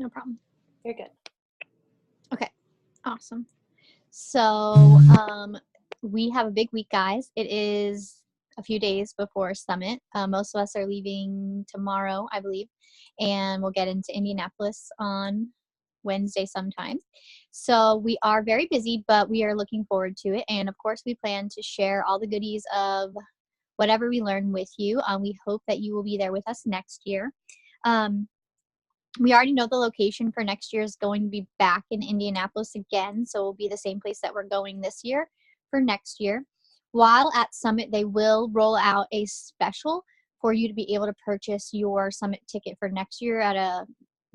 No problem. You're good. Okay. Awesome. So, we have a big week, guys. It is a few days before Summit. Most of us are leaving tomorrow, I believe, and we'll get into Indianapolis on Wednesday sometime. So we are very busy, but we are looking forward to it. And of course, we plan to share all the goodies of whatever we learn with you. We hope that you will be there with us next year. We already know the location for next year is going to be back in Indianapolis again, so it'll be the same place that we're going this year for next year. While at Summit, they will roll out a special for you to be able to purchase your Summit ticket for next year at a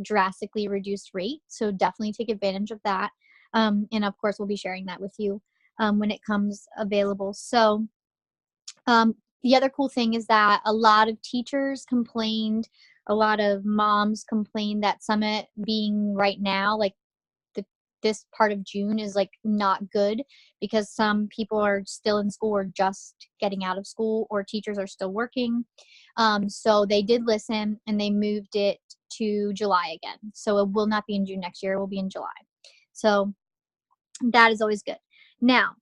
drastically reduced rate, so definitely take advantage of that. And of course, we'll be sharing that with you when it comes available. So the other cool thing is that a lot of teachers complained, a lot of moms complained that Summit being right now, like this part of June is like not good because some people are still in school or just getting out of school, or teachers are still working. So they did listen and they moved it to July again. So it will not be in June next year. It will be in July. So that is always good. Now,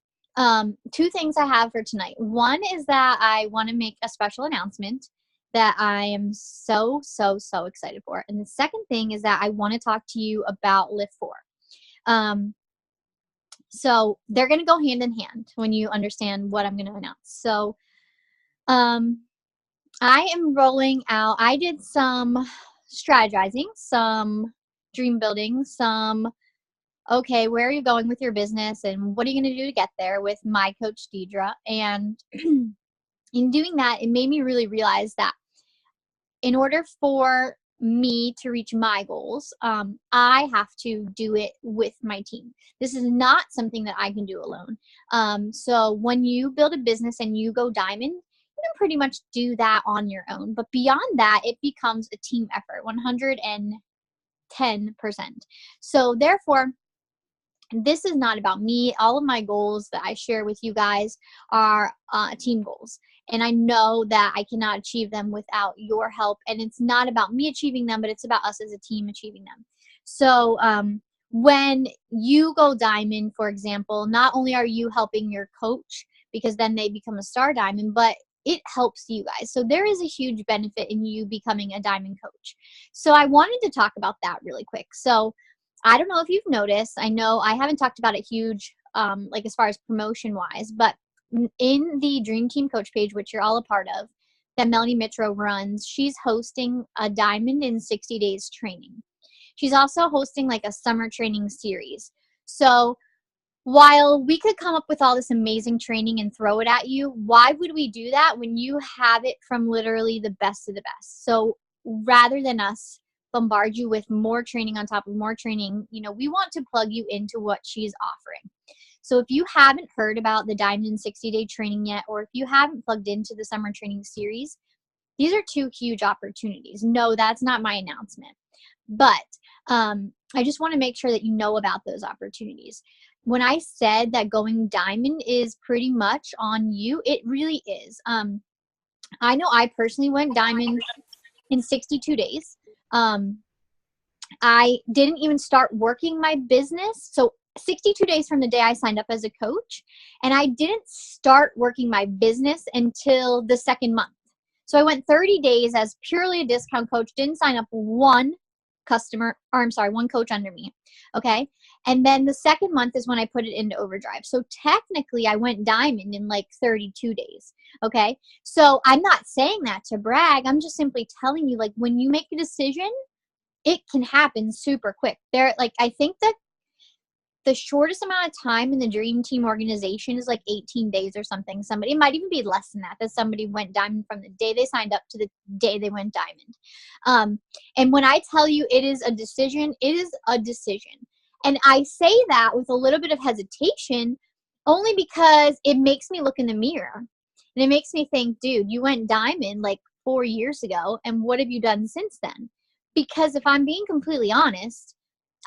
two things I have for tonight. One is that I want to make a special announcement that I am so excited for. And the second thing is that I want to talk to you about Lift 4. So they're going to go hand in hand when you understand what I'm going to announce. So I am rolling out, I did some strategizing, some dream building, some, okay, where are you going with your business and what are you going to do to get there with my coach, Deidre. And in doing that, it made me really realize that in order for me to reach my goals, I have to do it with my team. This is not something that I can do alone. So when you build a business and you go diamond, you can pretty much do that on your own. But beyond that, it becomes a team effort, 110%. So therefore, this is not about me. All of my goals that I share with you guys are team goals. And I know that I cannot achieve them without your help. And it's not about me achieving them, but it's about us as a team achieving them. So when you go diamond, for example, not only are you helping your coach because then they become a star diamond, but it helps you guys. So there is a huge benefit in you becoming a diamond coach. So I wanted to talk about that really quick. So I don't know if you've noticed, I know I haven't talked about it huge, like as far as promotion wise, but in the Dream Team Coach page, which you're all a part of, that Melanie Mitro runs, she's hosting a Diamond in 60 Days training. She's also hosting like a summer training series. So while we could come up with all this amazing training and throw it at you, why would we do that when you have it from literally the best of the best? So rather than us bombard you with more training on top of more training, you know, we want to plug you into what she's offering. So if you haven't heard about the Diamond in 60 Day training yet, or if you haven't plugged into the summer training series, these are two huge opportunities. No, that's not my announcement. But I just want to make sure that you know about those opportunities. When I said that going diamond is pretty much on you, it really is. I know I personally went diamond in 62 days. I didn't even start working my business. So 62 days from the day I signed up as a coach, and I didn't start working my business until the second month. So I went 30 days as purely a discount coach, didn't sign up one coach under me. Okay. And then the second month is when I put it into overdrive. So technically I went diamond in like 32 days. Okay. So I'm not saying that to brag. I'm just simply telling you, like, when you make a decision, it can happen super quick. I think that the shortest amount of time in the Dream Team organization is like 18 days or something. It might even be less than that somebody went diamond from the day they signed up to the day they went diamond. And when I tell you it is a decision, it is a decision. And I say that with a little bit of hesitation only because it makes me look in the mirror. And it makes me think, dude, you went diamond like 4 years ago, and what have you done since then? Because if I'm being completely honest,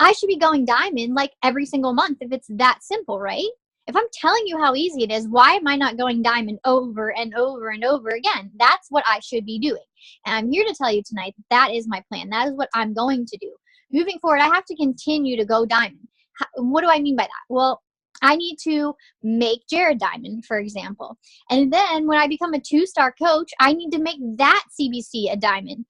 I should be going diamond like every single month if it's that simple, right? If I'm telling you how easy it is, why am I not going diamond over and over and over again? That's what I should be doing. And I'm here to tell you tonight that is my plan. That is what I'm going to do. moving forward, I have to continue to go diamond. What do I mean by that? Well, I need to make Jared diamond, for example. And then when I become a 2-star coach, I need to make that CBC a diamond.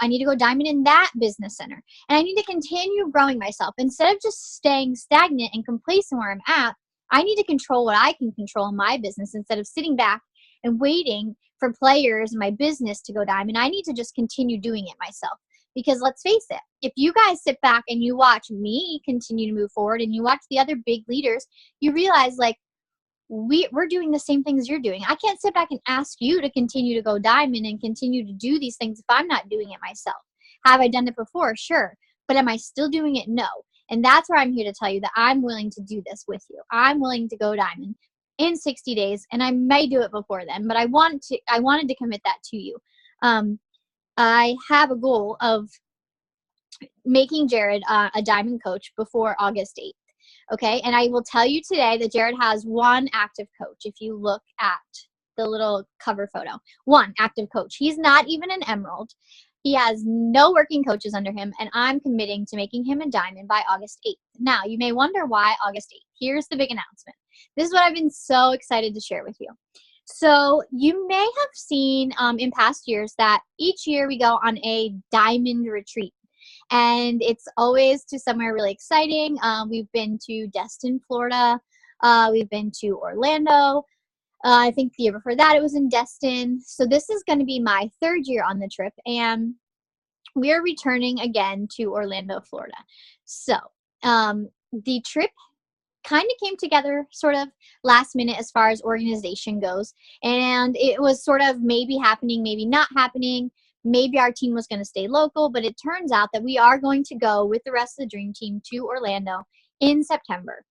I need to go diamond in that business center. And I need to continue growing myself. Instead of just staying stagnant and complacent where I'm at, I need to control what I can control in my business instead of sitting back and waiting for players in my business to go diamond. I need to just continue doing it myself. Because let's face it, if you guys sit back and you watch me continue to move forward and you watch the other big leaders, you realize like we're doing the same things you're doing. I can't sit back and ask you to continue to go diamond and continue to do these things if I'm not doing it myself. Have I done it before? Sure. But am I still doing it? No. And that's where I'm here to tell you that I'm willing to do this with you. I'm willing to go diamond in 60 days, and I may do it before then, but I wanted to commit that to you. I have a goal of making Jared a diamond coach before August 8th. Okay. And I will tell you today that Jared has one active coach. If you look at the little cover photo, one active coach. He's not even an emerald. He has no working coaches under him, and I'm committing to making him a diamond by August 8th. Now, you may wonder why August 8th. Here's the big announcement. This is what I've been so excited to share with you. So you may have seen in past years that each year we go on a diamond retreat. And it's always to somewhere really exciting. We've been to Destin, Florida. We've been to Orlando. I think the year before that it was in Destin. So this is going to be my 3rd year on the trip. And we're returning again to Orlando, Florida. So the trip kind of came together sort of last minute as far as organization goes. And it was sort of maybe happening, maybe not happening. Maybe our team was going to stay local, but it turns out that we are going to go with the rest of the dream team to Orlando in September.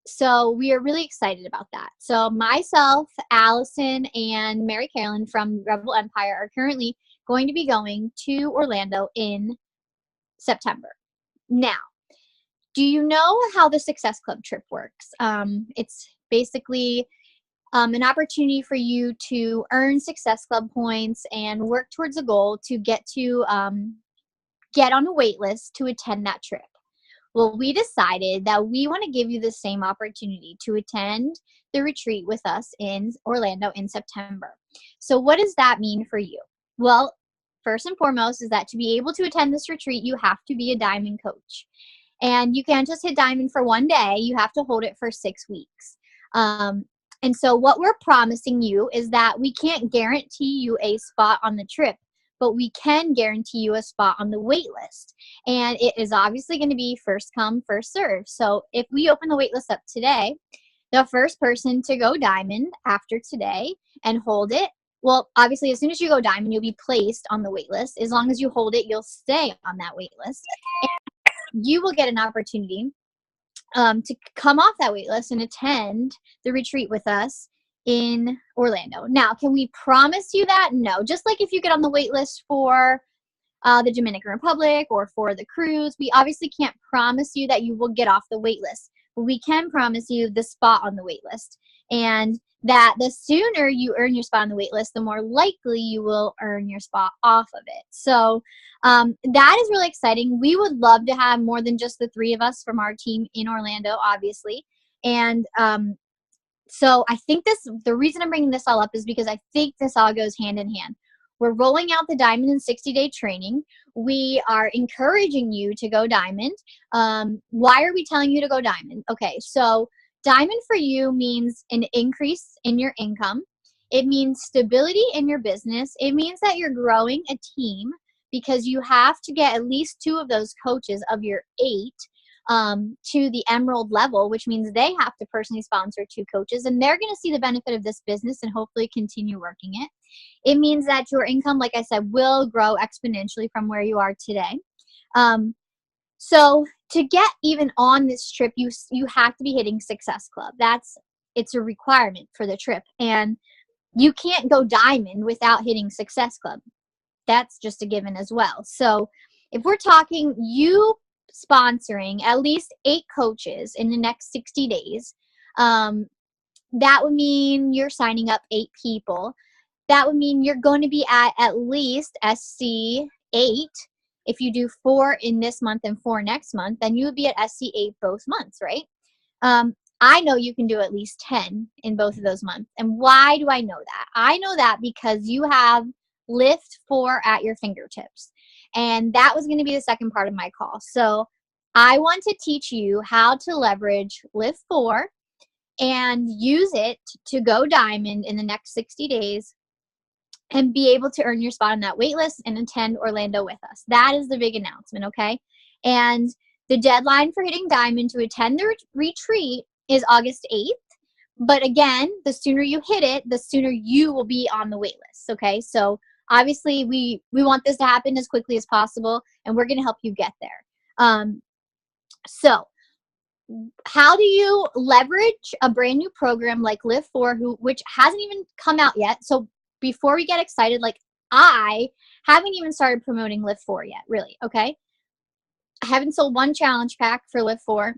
So we are really excited about that. So myself, Allison, and Mary Carolyn from Rebel Empire are currently going to be going to Orlando in September. Now, do you know how the Success Club trip works? It's basically an opportunity for you to earn Success Club points and work towards a goal to get on a wait list to attend that trip. Well, we decided that we want to give you the same opportunity to attend the retreat with us in Orlando in September. So what does that mean for you? Well, first and foremost is that to be able to attend this retreat, you have to be a diamond coach. And you can't just hit diamond for one day. You have to hold it for 6 weeks. And so what we're promising you is that we can't guarantee you a spot on the trip, but we can guarantee you a spot on the wait list. And it is obviously going to be first come, first serve. So if we open the wait list up today, the first person to go diamond after today and hold it, well, obviously, as soon as you go diamond, you'll be placed on the wait list. As long as you hold it, you'll stay on that wait list. And you will get an opportunity to come off that wait list and attend the retreat with us in Orlando. Now, can we promise you that? No. Just like if you get on the wait list for the Dominican Republic or for the cruise, we obviously can't promise you that you will get off the wait list. But we can promise you the spot on the wait list. And that the sooner you earn your spot on the wait list, the more likely you will earn your spot off of it. So that is really exciting. We would love to have more than just the 3 of us from our team in Orlando, obviously. And so I think the reason I'm bringing this all up is because I think this all goes hand in hand. We're rolling out the Diamond in 60-day training. We are encouraging you to go diamond. Why are we telling you to go diamond? Okay, so diamond for you means an increase in your income. It means stability in your business. It means that you're growing a team because you have to get at least 2 of those coaches of your 8 to the emerald level, which means they have to personally sponsor 2 coaches, and they're going to see the benefit of this business and hopefully continue working it. It means that your income, like I said, will grow exponentially from where you are today. So to get even on this trip, you have to be hitting Success Club. It's a requirement for the trip, and you can't go diamond without hitting Success Club. That's just a given as well. So if we're talking you sponsoring at least 8 coaches in the next 60 days, that would mean you're signing up 8 people. That would mean you're going to be at least SC 8 If you do 4 in this month and 4 next month, then you would be at SC8 both months, right? I know you can do at least 10 in both of those months. And why do I know that? I know that because you have Lift 4 at your fingertips. And that was going to be the second part of my call. So I want to teach you how to leverage Lift 4 and use it to go diamond in the next 60 days and be able to earn your spot on that wait list and attend Orlando with us. That is the big announcement, okay? And the deadline for hitting diamond to attend the retreat is August 8th. But again, the sooner you hit it, the sooner you will be on the wait list, okay? So obviously we want this to happen as quickly as possible, and we're going to help you get there. So how do you leverage a brand new program like Lift 4, which hasn't even come out yet? So before we get excited, like I haven't even started promoting Lift 4 yet, really, okay? I haven't sold one challenge pack for Lift 4.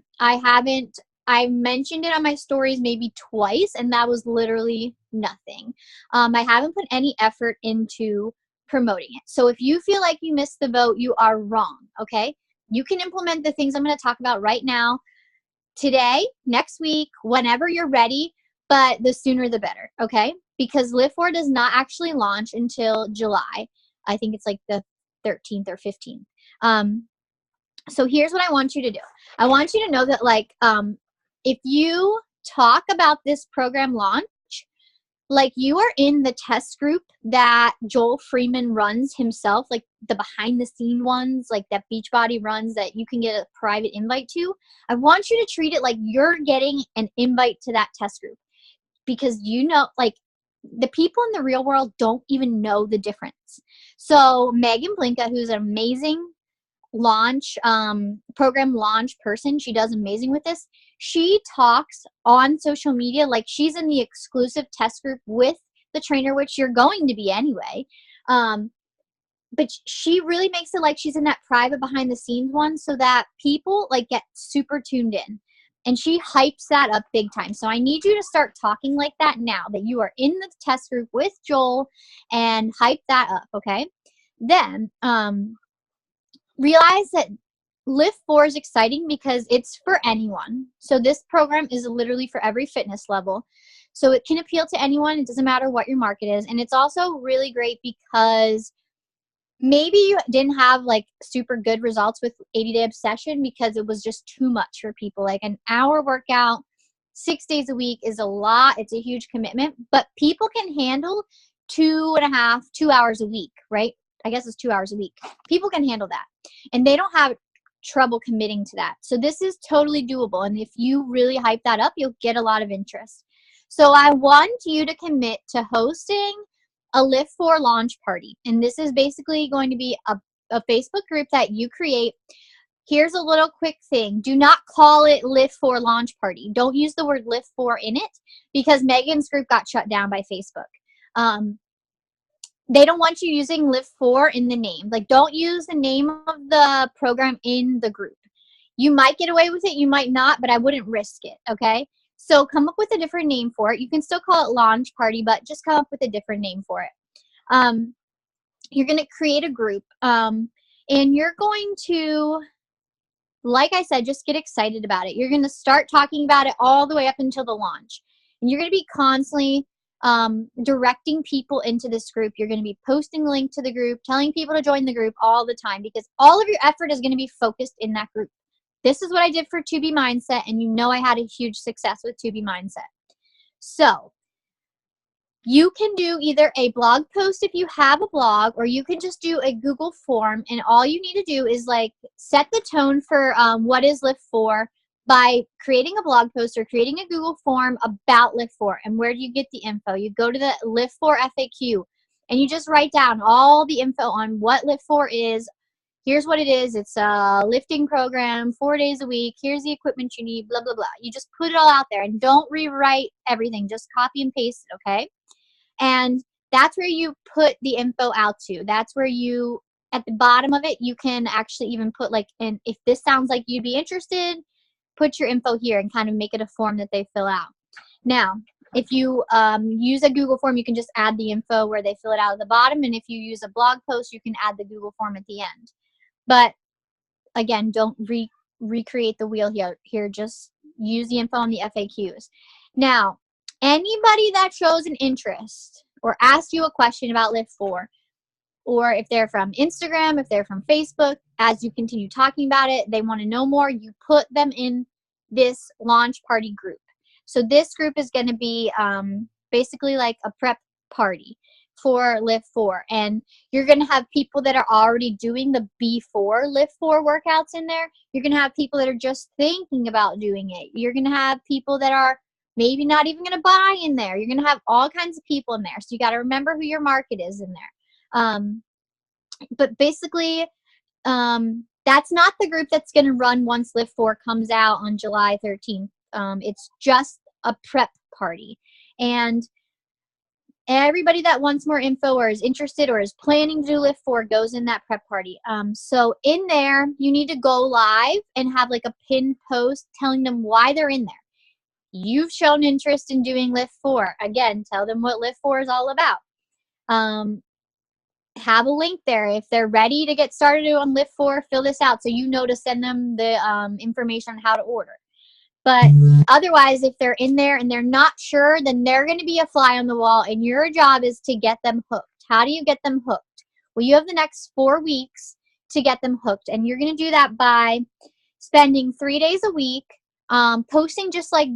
I mentioned it on my stories maybe twice, and that was literally nothing. I haven't put any effort into promoting it. So if you feel like you missed the boat, you are wrong, okay? You can implement the things I'm going to talk about right now, today, next week, whenever you're ready, but the sooner the better, okay? Because Lift 4 does not actually launch until July. I think it's like the 13th or 15th. So here's what I want you to do. I want you to know that, like, if you talk about this program launch, like you are in the test group that Joel Freeman runs himself, like the behind the scene ones, like that Beachbody runs that you can get a private invite to. I want you to treat it like you're getting an invite to that test group, because you know, like the people in the real world don't even know the difference. So Megan Blinka, who's an amazing program launch person, she does amazing with this. She talks on social media like she's in the exclusive test group with the trainer, which you're going to be anyway. But she really makes it like she's in that private behind the scenes one, so that people like get super tuned in. And she hypes that up big time. So I need you to start talking like that now, that you are in the test group with Joel, and hype that up, okay? Then realize that Lift 4 is exciting because it's for anyone. So this program is literally for every fitness level. So it can appeal to anyone. It doesn't matter what your market is. And it's also really great because maybe you didn't have like super good results with 80-day obsession because it was just too much for people. Like an hour workout 6 days a week is a lot. It's a huge commitment, but people can handle 2.5, 2 hours a week, right? I guess it's 2 hours a week. People can handle that, and they don't have trouble committing to that. So this is totally doable. And if you really hype that up, you'll get a lot of interest. So I want you to commit to hosting a Lift 4 launch party. And this is basically going to be a Facebook group that you create. Here's a little quick thing. Do not call it Lift 4 launch party. Don't use the word Lift 4 in it, because Megan's group got shut down by Facebook. They don't want you using Lift 4 in the name. Like, don't use the name of the program in the group. You might get away with it, you might not, but I wouldn't risk it, okay? So come up with a different name for it. You can still call it launch party, but just come up with a different name for it. You're going to create a group, and you're going to, like I said, just get excited about it. You're going to start talking about it all the way up until the launch. And you're going to be constantly directing people into this group. You're going to be posting the link to the group, telling people to join the group all the time, because all of your effort is going to be focused in that group. This is what I did for 2B Mindset, and you know I had a huge success with 2B Mindset. So you can do either a blog post if you have a blog, or you can just do a Google form, and all you need to do is like set the tone for what is Lift 4 by creating a blog post or creating a Google form about Lift 4. And where do you get the info? You go to the Lift 4 FAQ, and you just write down all the info on what Lift 4 is. Here's what it is. It's a lifting program, 4 days a week. Here's the equipment you need, blah, blah, blah. You just put it all out there, and don't rewrite everything. Just copy and paste it, okay? And that's where you put the info out to. That's where you, at the bottom of it, you can actually even put like, and if this sounds like you'd be interested, put your info here and kind of make it a form that they fill out. Now, if you use a Google form, you can just add the info where they fill it out at the bottom. And if you use a blog post, you can add the Google form at the end. But again, don't recreate the wheel here. Just use the info on the FAQs. Now, anybody that shows an interest or asked you a question about Lift 4, or if they're from Instagram, if they're from Facebook, as you continue talking about it, they want to know more, you put them in this launch party group. So this group is going to be basically like a prep party for Lift 4. And you're going to have people that are already doing the before Lift 4 workouts in there. You're going to have people that are just thinking about doing it. You're going to have people that are maybe not even going to buy in there. You're going to have all kinds of people in there. So you got to remember who your market is in there. But basically, that's not the group that's going to run once Lift 4 comes out on July 13th. It's just a prep party. And everybody that wants more info or is interested or is planning to do Lift 4 goes in that prep party. So in there, you need to go live and have like a pinned post telling them why they're in there. You've shown interest in doing Lift 4. Again, tell them what Lift 4 is all about. Have a link there. If they're ready to get started on Lift 4, fill this out so you know to send them the information on how to order. But otherwise, if they're in there and they're not sure, then they're going to be a fly on the wall, and your job is to get them hooked. How do you get them hooked? Well, you have the next 4 weeks to get them hooked, and you're going to do that by spending 3 days a week posting just like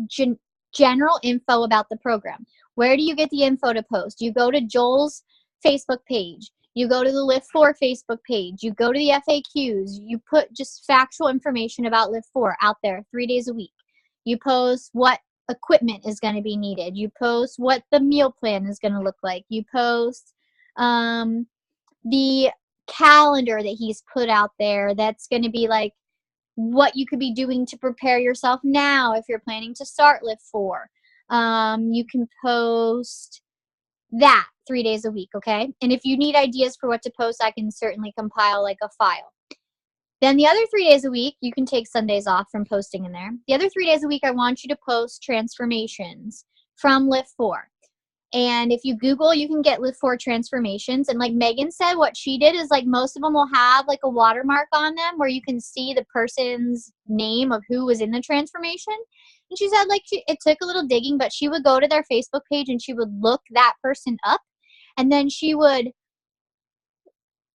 general info about the program. Where do you get the info to post? You go to Joel's Facebook page. You go to the Lift 4 Facebook page. You go to the FAQs. You put just factual information about Lift 4 out there 3 days a week. You post what equipment is going to be needed. You post what the meal plan is going to look like. You post the calendar that he's put out there that's going to be like what you could be doing to prepare yourself now if you're planning to start Lift 4. You can post that 3 days a week, okay? And if you need ideas for what to post, I can certainly compile like a file. Then the other 3 days a week, you can take Sundays off from posting in there. The other 3 days a week, I want you to post transformations from Lift 4. And if you Google, you can get Lift 4 transformations. And like Megan said, what she did is like most of them will have like a watermark on them where you can see the person's name of who was in the transformation. And she said like it took a little digging, but she would go to their Facebook page and she would look that person up. And then she would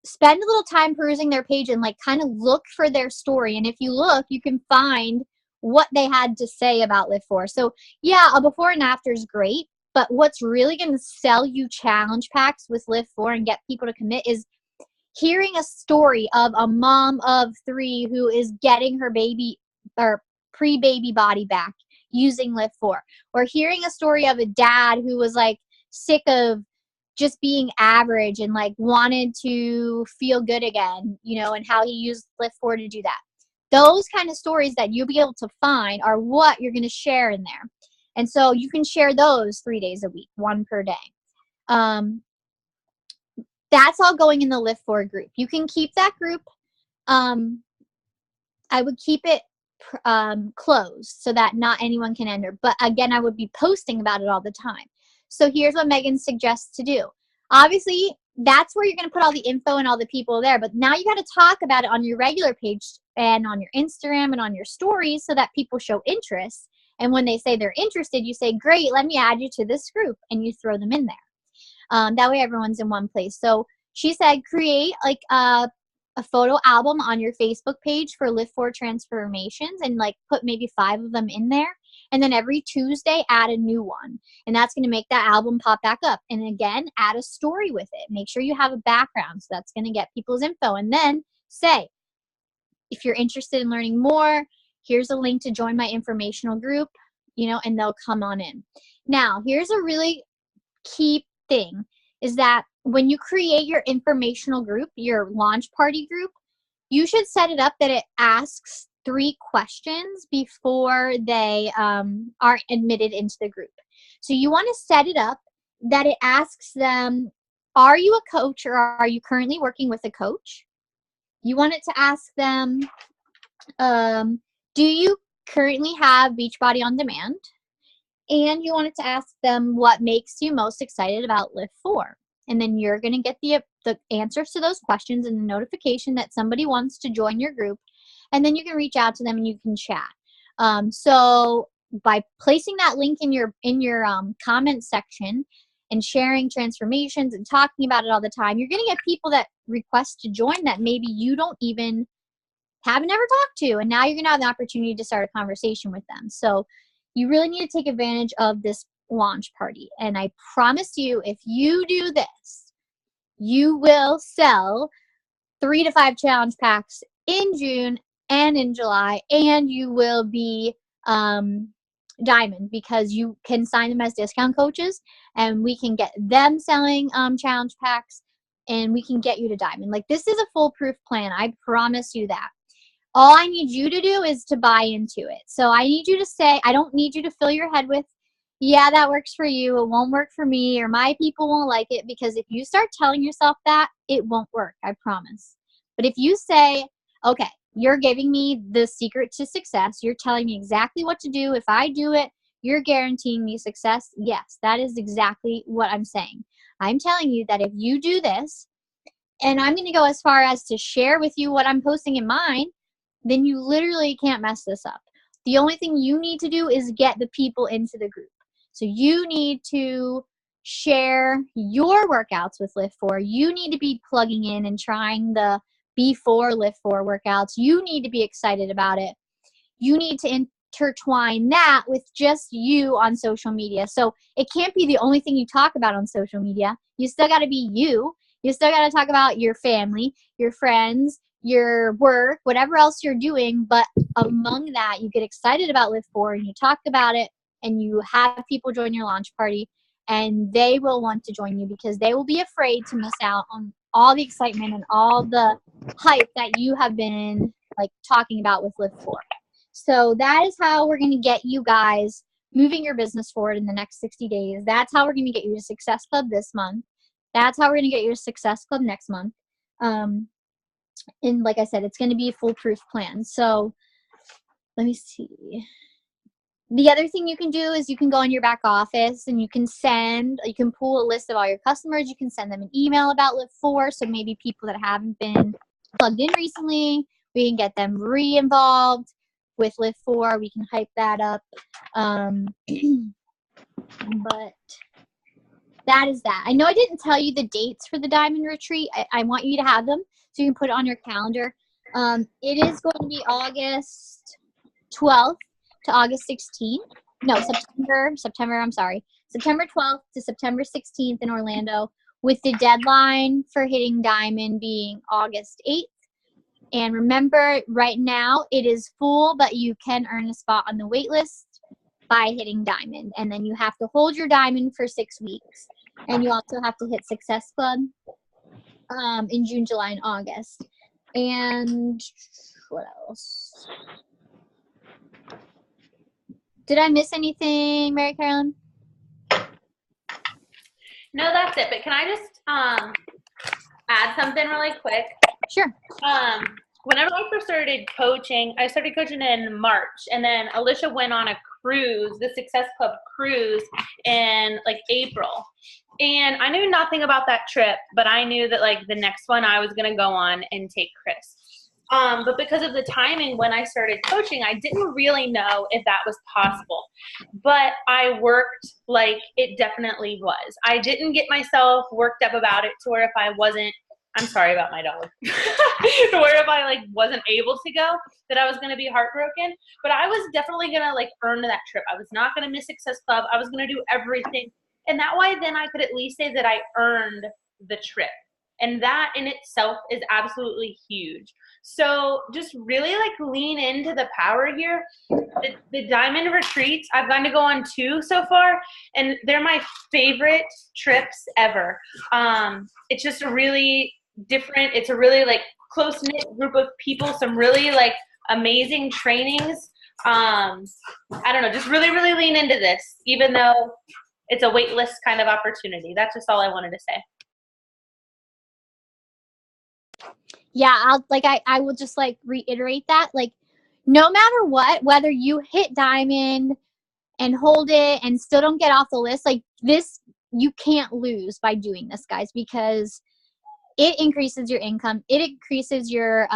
spend a little time perusing their page and like kind of look for their story. And if you look, you can find what they had to say about Lift 4. So yeah, a before and after is great, but what's really going to sell you challenge packs with Lift 4 and get people to commit is hearing a story of a mom of 3 who is getting her baby or pre-baby body back using Lift 4, or hearing a story of a dad who was like sick of just being average and like wanted to feel good again, you know, and how he used Lift 4 to do that. Those kind of stories that you'll be able to find are what you're going to share in there. And so you can share those 3 days a week, 1 per day. That's all going in the Lift 4 group. You can keep that group. I would keep it closed so that not anyone can enter. But again, I would be posting about it all the time. So here's what Megan suggests to do. Obviously, that's where you're going to put all the info and all the people there. But now you got to talk about it on your regular page and on your Instagram and on your stories so that people show interest. And when they say they're interested, you say, great, let me add you to this group. And you throw them in there. That way everyone's in one place. So she said, create like a photo album on your Facebook page for Lift 4 transformations and like put maybe 5 of them in there. And then every Tuesday, add a new one. And that's going to make that album pop back up. And again, add a story with it. Make sure you have a background. So that's going to get people's info. And then say, if you're interested in learning more, here's a link to join my informational group, you know, and they'll come on in. Now, here's a really key thing is that when you create your informational group, your launch party group, you should set it up that it asks 3 questions before they are admitted into the group. So you want to set it up that it asks them, are you a coach or are you currently working with a coach? You want it to ask them, do you currently have Beachbody On Demand? And you want it to ask them what makes you most excited about Lift 4. and then you're going to get the answers to those questions and the notification that somebody wants to join your group, and then you can reach out to them and you can chat. So by placing that link in your comment section and sharing transformations and talking about it all the time, you're going to get people that request to join that maybe you haven't ever talked to, and now you're going to have the opportunity to start a conversation with them. So you really need to take advantage of this launch party. And I promise you, if you do this, you will sell 3 to 5 challenge packs in June and in July, and you will be diamond, because you can sign them as discount coaches and we can get them selling challenge packs, and we can get you to diamond. Like, this is a foolproof plan. I promise you that. All I need you to do is to buy into it. So I need you to say, I don't need you to fill your head with, yeah, that works for you, it won't work for me, or my people won't like it, because if you start telling yourself that, it won't work, I promise. But if you say, okay, you're giving me the secret to success, you're telling me exactly what to do, if I do it, you're guaranteeing me success, yes, that is exactly what I'm saying. I'm telling you that if you do this, and I'm going to go as far as to share with you what I'm posting in mine, then you literally can't mess this up. The only thing you need to do is get the people into the group. So you need to share your workouts with Lift4. You need to be plugging in and trying the before Lift4 workouts. You need to be excited about it. You need to intertwine that with just you on social media. So it can't be the only thing you talk about on social media. You still got to be you. You still got to talk about your family, your friends, your work, whatever else you're doing. But among that, you get excited about Lift4 and you talk about it, and you have people join your launch party, and they will want to join you because they will be afraid to miss out on all the excitement and all the hype that you have been like talking about with Lift4. So that is how we're going to get you guys moving your business forward in the next 60 days. That's how we're going to get you to Success Club this month. That's how we're going to get you to Success Club next month. And like I said, it's going to be a foolproof plan. So let me see. The other thing you can do is you can go in your back office and you can pull a list of all your customers. You can send them an email about Lift4. So maybe people that haven't been plugged in recently, we can get them re-involved with Lift4. We can hype that up. But that is that. I know I didn't tell you the dates for the Diamond Retreat. I want you to have them so you can put it on your calendar. It is going to be August 12th to August 16th. No, September 12th to September 16th in Orlando, with the deadline for hitting Diamond being August 8th. And remember, right now it is full, but you can earn a spot on the wait list by hitting Diamond. And then you have to hold your Diamond for 6 weeks. And you also have to hit Success Club in June, July, and August. And what else? Did I miss anything, Mary Carolyn? No, that's it. But can I just add something really quick? Sure. Whenever I first started coaching, I started coaching in March, and then Alicia went on a cruise, the Success Club cruise, in like April. And I knew nothing about that trip, but I knew that like the next one I was going to go on and take Chris. But because of the timing when I started coaching, I didn't really know if that was possible. But I worked like it definitely was. I didn't get myself worked up about it to where if I wasn't, I'm sorry about my dog, to where if I like wasn't able to go, that I was going to be heartbroken. But I was definitely going to like earn that trip. I was not going to miss Success Club. I was going to do everything. And that way then I could at least say that I earned the trip. And that in itself is absolutely huge. So just really like lean into the power here. The Diamond Retreats, I've gotten to go on 2 so far, and they're my favorite trips ever. It's just a really different, it's a really like close-knit group of people, some really like amazing trainings. I don't know, just really, really lean into this, even though it's a wait list kind of opportunity. That's just all I wanted to say. Yeah, I will just like reiterate that, like, no matter what, whether you hit Diamond and hold it and still don't get off the list, like this you can't lose by doing this, guys, because it increases your income, it increases your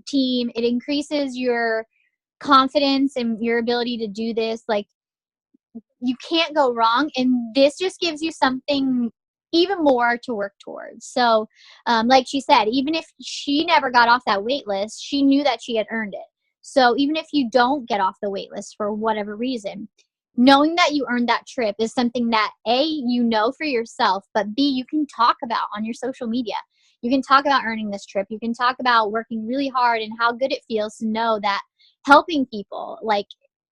team, it increases your confidence and your ability to do this. Like, you can't go wrong, and this just gives you something even more to work towards. So like she said, even if she never got off that wait list, she knew that she had earned it. So even if you don't get off the wait list for whatever reason, knowing that you earned that trip is something that A, you know for yourself, but B, you can talk about on your social media. You can talk about earning this trip. You can talk about working really hard and how good it feels to know that helping people like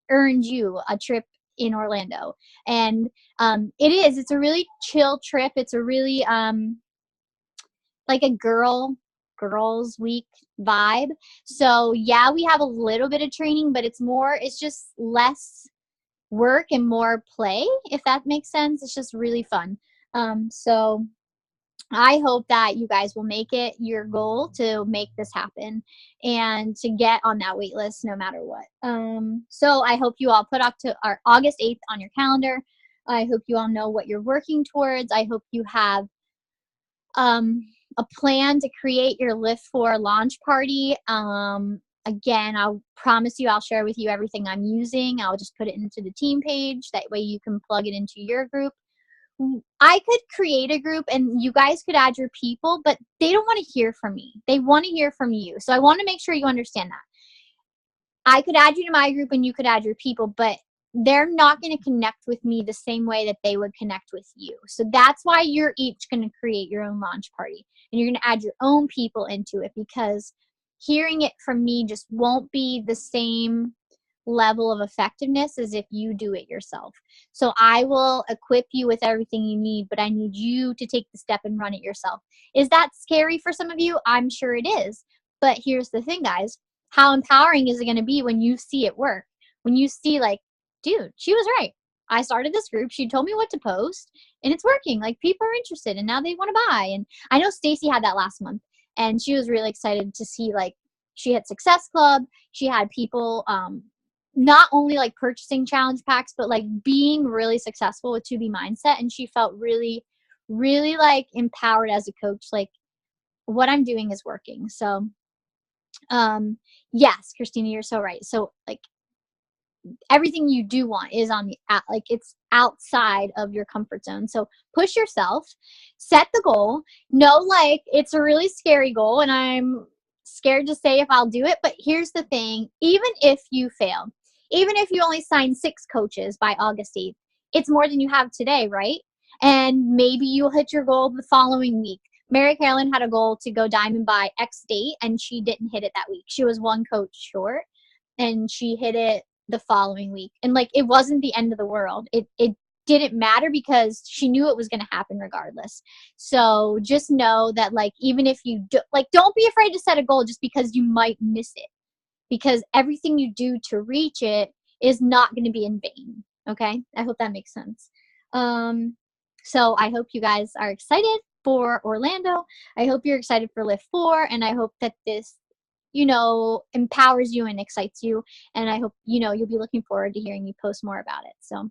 earned you a trip in Orlando. And it's a really chill trip. It's a really like a girls week vibe. So yeah, we have a little bit of training, but it's just less work and more play, if that makes sense. It's just really fun. So I hope that you guys will make it your goal to make this happen and to get on that wait list no matter what. So I hope you all put our August 8th on your calendar. I hope you all know what you're working towards. I hope you have a plan to create your Lift For launch party. Again, I'll promise you I'll share with you everything I'm using. I'll just put it into the team page. That way you can plug it into your group. I could create a group and you guys could add your people, but they don't want to hear from me. They want to hear from you. So I want to make sure you understand that. I could add you to my group and you could add your people, but they're not going to connect with me the same way that they would connect with you. So that's why you're each going to create your own launch party and you're going to add your own people into it, because hearing it from me just won't be the same level of effectiveness as if you do it yourself. So I will equip you with everything you need, but I need you to take the step and run it yourself. Is that scary for some of you? I'm sure it is. But here's the thing, guys. How empowering is it going to be when you see it work? When you see, like, dude, she was right. I started this group. She told me what to post and it's working. Like, people are interested and now they want to buy. And I know Stacy had that last month and she was really excited to see, like, she had Success Club. She had people not only like purchasing challenge packs, but like being really successful with 2B mindset. And she felt really, really like empowered as a coach. Like, what I'm doing is working. So, yes, Christina, you're so right. So like everything you do want is on the like it's outside of your comfort zone. So push yourself, set the goal. Know, like, it's a really scary goal and I'm scared to say if I'll do it, but here's the thing, even if you fail, even if you only sign 6 coaches by August 8th, it's more than you have today, right? And maybe you'll hit your goal the following week. Mary Carolyn had a goal to go diamond by X date and she didn't hit it that week. She was 1 coach short and she hit it the following week. And like, it wasn't the end of the world. It didn't matter because she knew it was going to happen regardless. So just know that, like, even if you do, like, don't be afraid to set a goal just because you might miss it, because everything you do to reach it is not going to be in vain. Okay. I hope that makes sense. So I hope you guys are excited for Orlando. I hope you're excited for Lift For, and I hope that this, empowers you and excites you. And I hope, you'll be looking forward to hearing me post more about it. So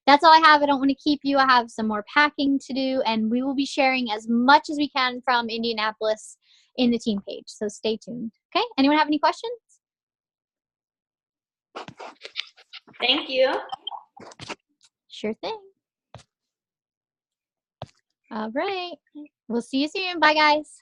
that's all I have. I don't want to keep you. I have some more packing to do, and we will be sharing as much as we can from Indianapolis in the team page. So stay tuned. Okay. Anyone have any questions? Thank you. Sure thing. All right. We'll see you soon. Bye, guys.